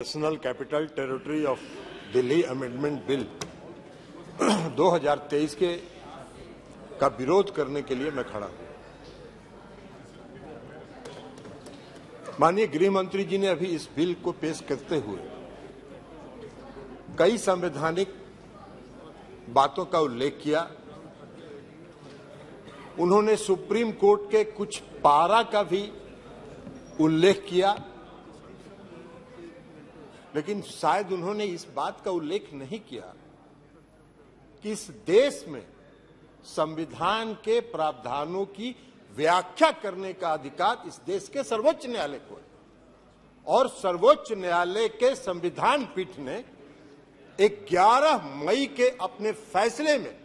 Personal capital territory of Delhi amendment bill 2023 का विरोध करने के लिए मैं खड़ा हूं। माननीय गृह मंत्री जी ने अभी इस बिल को पेश करते हुए कई संवैधानिक बातों का उल्लेख किया। उन्होंने सुप्रीम कोर्ट के कुछ पारा का भी उल्लेख किया, लेकिन शायद उन्होंने इस बात का उल्लेख नहीं किया कि इस देश में संविधान के प्रावधानों की व्याख्या करने का अधिकार इस देश के सर्वोच्च न्यायालय को है और सर्वोच्च न्यायालय के संविधान पीठ ने 11 मई के अपने फैसले में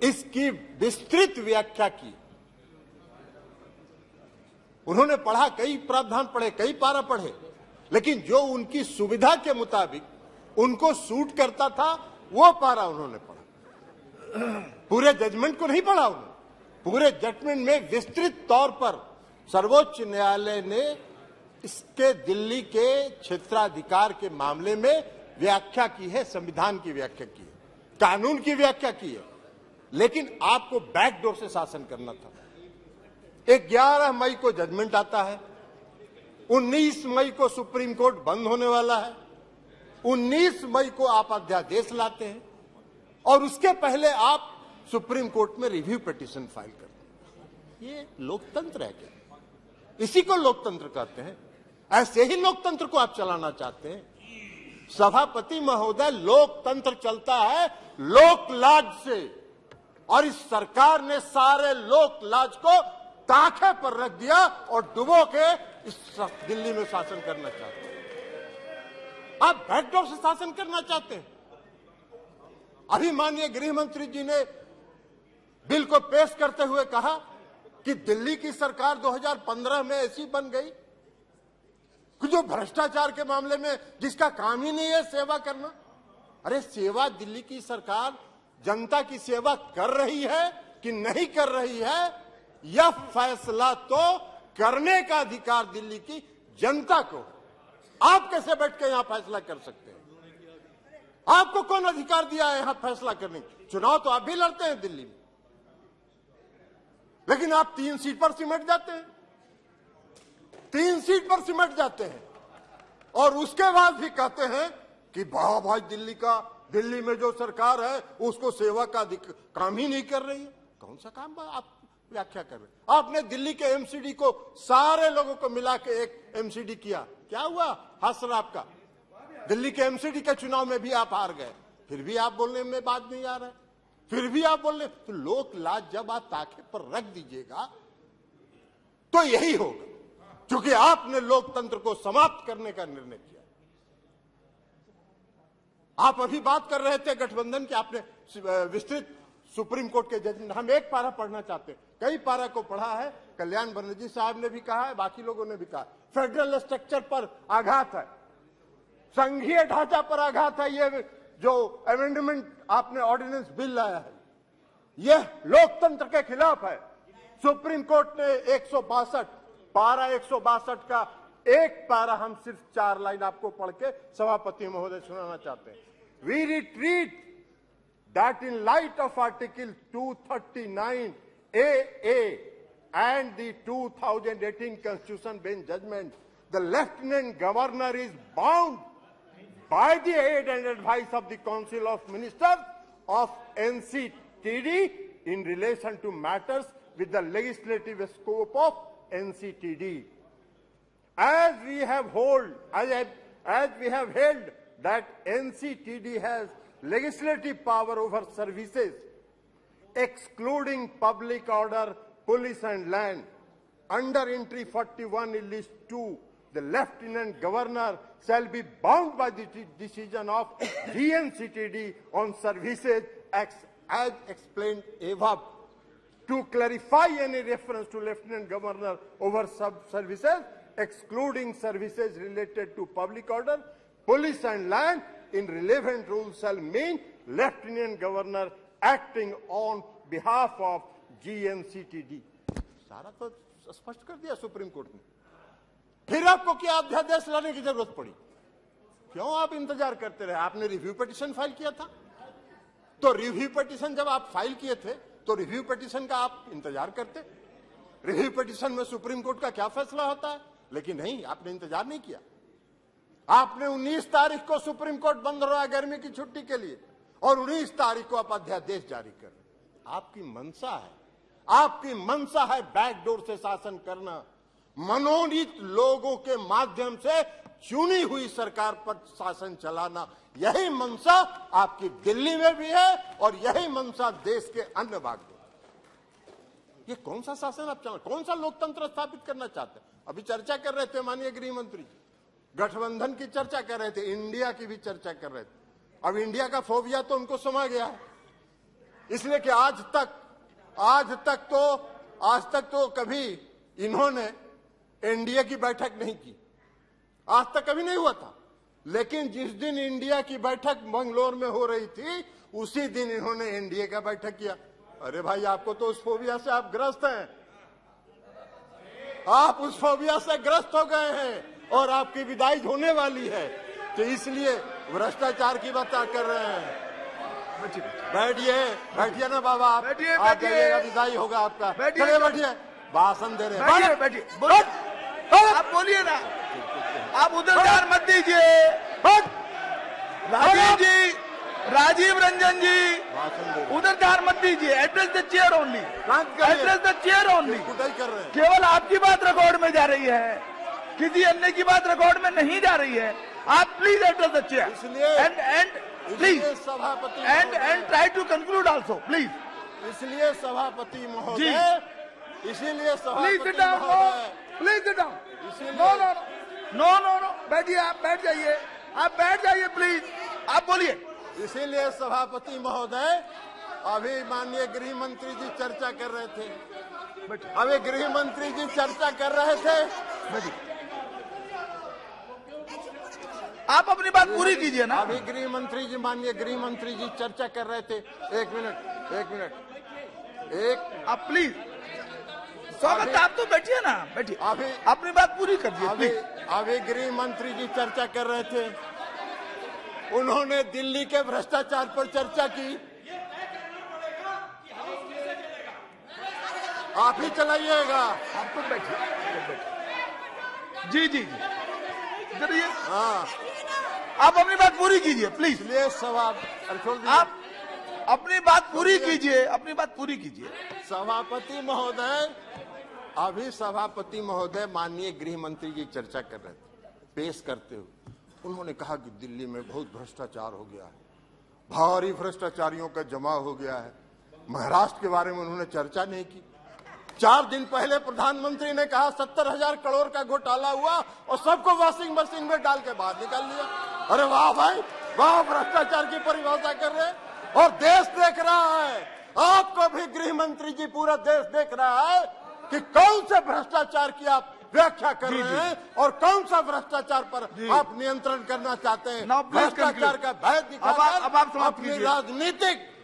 इसकी विस्तृत व्याख्या की। उन्होंने पढ़ा, कई प्रावधान पढ़े, कई पारा पढ़े, लेकिन जो उनकी सुविधा के मुताबिक उनको सूट करता था वो पारा उन्होंने पढ़ा। पूरे जजमेंट को नहीं पढ़ा उन्होंने। पूरे जजमेंट में विस्तृत तौर पर सर्वोच्च न्यायालय ने इसके दिल्ली के क्षेत्राधिकार के मामले में व्याख्या की है, संविधान की व्याख्या की है, कानून की व्याख्या की है, लेकिन आपको बैकडोर से शासन करना था। 11 मई को जजमेंट आता है, 19 मई को सुप्रीम कोर्ट बंद होने वाला है, 19 मई को आप अध्यादेश लाते हैं और उसके पहले आप सुप्रीम कोर्ट में रिव्यू पिटीशन फाइल करते हैं। ये लोकतंत्र है क्या? इसी को लोकतंत्र कहते हैं। ऐसे ही लोकतंत्र को आप चलाना चाहते हैं? सभापति महोदय, लोकतंत्र चलता है लोकलाज से और इस सरकार ने सारे लोकलाज को ताखे पर रख दिया और डुबो के इस दिल्ली में शासन करना चाहते हैं। आप बैकडोर से शासन करना चाहते हैं। अभी माननीय गृह मंत्री जी ने बिल को पेश करते हुए कहा कि दिल्ली की सरकार 2015 में ऐसी बन गई कि जो भ्रष्टाचार के मामले में जिसका काम ही नहीं है सेवा करना। अरे सेवा दिल्ली की सरकार जनता की सेवा कर रही है कि नहीं कर रही है, यह फैसला तो करने का अधिकार दिल्ली की जनता को। आप कैसे बैठ के यहां फैसला कर सकते हैं? आपको कौन अधिकार दिया है यहां फैसला करने की? चुनाव तो आप भी लड़ते हैं दिल्ली में, लेकिन आप 3 सीट पर सिमट जाते हैं, 3 सीट पर सिमट जाते हैं और उसके बाद भी कहते हैं कि वाह भाई दिल्ली में जो सरकार है उसको सेवा का काम ही नहीं कर रही है। कौन सा काम आप व्याख्या कर रहे हैं? आपने दिल्ली के एमसीडी को सारे लोगों को मिला के एक एमसीडी किया, क्या हुआ? हसर आपका। दिल्ली के एमसीडी के चुनाव में भी आप हार गए, फिर भी आप बोलने में बात नहीं आ रहा है, फिर भी आप बोल रहे। तो लोक लाज जब आप ताखे पर रख दीजिएगा तो यही होगा, क्योंकि आपने लोकतंत्र को समाप्त करने का निर्णय किया। आप अभी बात कर रहे थे गठबंधन की, आपने विस्तृत सुप्रीम कोर्ट के जजमेंट, हम एक पारा पढ़ना चाहते हैं, कई पारा को पढ़ा है। कल्याण बनर्जी साहब ने भी कहा है, बाकी लोगों ने भी कहा, फेडरल स्ट्रक्चर पर आघात है, संघीय ढांचा पर आघात है। ये जो अमेंडमेंट आपने ऑर्डिनेंस बिल लाया है यह लोकतंत्र के खिलाफ है। सुप्रीम कोर्ट ने 162 पारा 162 का एक पारा, हम सिर्फ 4 लाइन आपको पढ़ के सभापति महोदय सुनाना चाहते हैं। We retreat that in light of Article 239 AA and the 2018 Constitution Bench judgment, the Lieutenant Governor is bound by the aid and advice of the Council of Ministers of NCTD in relation to matters with the legislative scope of NCTD. As we have held that NCTD has legislative power over services excluding public order, police and land. Under entry 41 in list 2, the Lieutenant Governor shall be bound by the decision of GNCTD on services as explained above. To clarify any reference to Lieutenant Governor over sub-services, excluding services related to public order, police and land, in relevant rules shall mean Lieutenant Governor acting on behalf of GNCTD. सारा तो स्पष्ट कर दिया supreme court ने। फिर आपको क्या अध्यादेश लाने की जरूरत पड़ी? क्यों आप इंतजार करते रहे? आपने रिव्यू पिटीशन फाइल किया था, तो रिव्यू पिटीशन जब आप फाइल किए थे तो रिव्यू पिटीशन का आप इंतजार करते। रिव्यू पिटीशन में सुप्रीम कोर्ट का क्या फैसला होता है, लेकिन नहीं, आपने इंतजार नहीं किया। आपने 19 तारीख को सुप्रीम कोर्ट बंद हो रहा है गर्मी की छुट्टी के लिए, और 19 तारीख को आप अध्यादेश जारी कर रहे। आपकी मंशा है, आपकी मंशा है बैकडोर से शासन करना, मनोनीत लोगों के माध्यम से चुनी हुई सरकार पर शासन चलाना। यही मंशा आपकी दिल्ली में भी है और यही मंशा देश के अन्य भाग में। ये कौन सा शासन आप चला, कौन सा लोकतंत्र स्थापित करना चाहते हैं? अभी चर्चा कर रहे थे माननीय गृह मंत्री जी, गठबंधन की चर्चा कर रहे थे, इंडिया की भी चर्चा कर रहे थे। अब इंडिया का फोबिया तो उनको समा गया है, इसलिए कि आज तक तो कभी इन्होंने एनडीए की बैठक नहीं की, आज तक कभी नहीं हुआ था। लेकिन जिस दिन इंडिया की बैठक बंगलोर में हो रही थी, उसी दिन इन्होंने एनडीए का बैठक किया। अरे भाई, आपको तो उस फोबिया से आप ग्रस्त हैं, आप उस फोबिया से ग्रस्त हो गए हैं और आपकी विदाई होने वाली है, तो इसलिए भ्रष्टाचार की बात कर रहे हैं। बैठिए ना बाबा, आप जाइएगा, विदाई होगा आपका। चलिए बैठिए, भाषण दे रहे हैं, बैठिए, आप बोलिए ना, आप उधर ध्यान मत दीजिए। राजीव जी, राजीव रंजन जी, उधर ध्यान मत दीजिए। Address the chair only, address the chair only. केवल आपकी बात रिकॉर्ड में जा रही है, किसी अन्य की बात रिकॉर्ड में नहीं जा रही है। आप please address the chair and please सभापति and try to conclude also please. इसलिए सभापति महोदय, इसीलिए please sit down, please sit down. No, बैठिए, आप बैठ जाइए, आप बैठ जाइए प्लीज, आप बोलिए। इसीलिए सभापति महोदय, अभी माननीय गृह मंत्री जी चर्चा कर रहे थे, अभी गृह मंत्री जी चर्चा कर रहे थे, आप अपनी बात पूरी कीजिए ना। अभी गृह मंत्री जी, माननीय गृह मंत्री जी चर्चा कर रहे थे। एक मिनट, आप प्लीज, स्वागत, आप तो बैठिए ना, बैठिए, अभी अपनी बात पूरी करिए। अभी गृह मंत्री जी चर्चा कर रहे थे, उन्होंने दिल्ली के भ्रष्टाचार पर चर्चा की। आप ही चलाइएगा, आप तो बैठिए। जी, करिए। हाँ, आप अपनी बात पूरी कीजिए प्लीज। इसलिए सवाल, आप अपनी बात पूरी कीजिए, अपनी बात पूरी कीजिए। सभापति महोदय, अभी सभापति महोदय माननीय गृह मंत्री जी चर्चा कर रहे थे, पेश करते हुए उन्होंने कहा कि दिल्ली में बहुत भ्रष्टाचार हो गया है, भारी भ्रष्टाचारियों का जमाव हो गया है। महाराष्ट्र के बारे में उन्होंने चर्चा नहीं की। 4 दिन पहले प्रधानमंत्री ने कहा 70,000 करोड़ का घोटाला हुआ और सबको वॉशिंग मशीन में डाल के बाहर निकाल लिया। अरे वाह भाई वाह, भ्रष्टाचार की परिभाषा कर रहे हैं और देश देख रहा है। आपको भी गृह मंत्री जी, पूरा देश देख रहा है कि कौन से भ्रष्टाचार की आप व्याख्या कर रहे हैं और कौन सा भ्रष्टाचार पर आप नियंत्रण करना चाहते हैं। भ्रष्टाचार का भय दिखाकर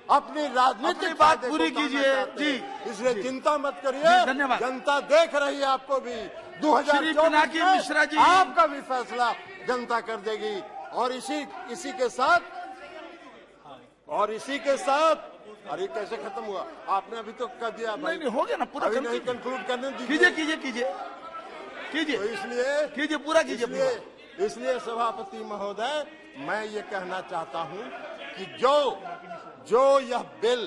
अपनी राजनीतिक बात पूरी कीजिए जी। इसलिए चिंता मत करिए, जनता देख रही है आपको भी। 2024 में आपका भी फैसला जनता कर देगी। और इसी के साथ अरे कैसे खत्म हुआ? आपने अभी तो कर दिया भाई। नहीं, हो गया ना पूरा, अभी नहीं कंक्लूड करने दीजिए। कीजिए, तो इसलिए पूरा कीजिए। इसलिए सभापति महोदय, मैं ये कहना चाहता हूं कि जो यह बिल,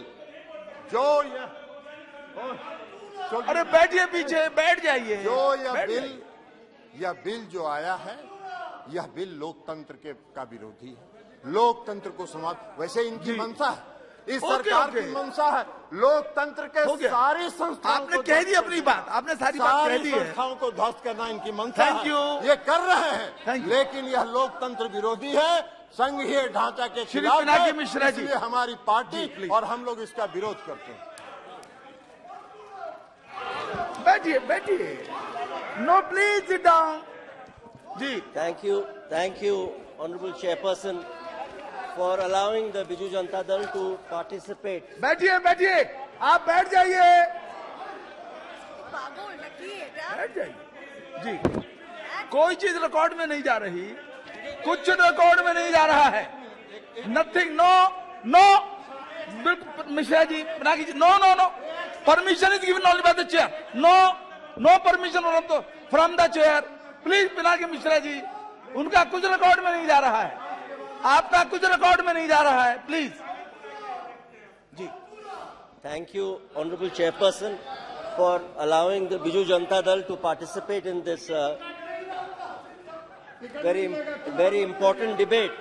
अरे बैठिए, पीछे बैठ जाइए। यह बिल जो आया है, यह बिल लोकतंत्र का विरोधी है। लोकतंत्र को समाप्त, वैसे इनकी मंशा है, इस सरकार की मंशा है लोकतंत्र के सारी संस्थाओं। आपने कह दी अपनी बात, आपने सारी बात कह दी है। संस्थाओं को ध्वस्त करना इनकी मंशा है। Thank you. ये कर रहे हैं, लेकिन यह लोकतंत्र विरोधी है, संघीय ढांचा के खिलाफ है। मिश्रा जी, इसलिए हमारी पार्टी और हम लोग इसका विरोध करते हैं। बैठिए। No, please sit down. जी, Thank you, Honorable Chairperson, for allowing the Biju Janata Dal to participate. बैठिए, आप बैठ जाइए। बैठ जाइए जी, कोई चीज रिकॉर्ड में नहीं जा रही। कुछ रिकॉर्ड में नहीं जा रहा है। Nothing, no no Mishra ji, Pinaki ji, no no no, permission is given only by the chair, no no permission from the chair, please Pinaki Mishra ji, उनका कुछ रिकॉर्ड में नहीं जा रहा है, आपका कुछ रिकॉर्ड में नहीं जा रहा है, प्लीज जी। Thank you, Honorable Chairperson, for allowing the Biju Janata Dal to participate in this very important debate.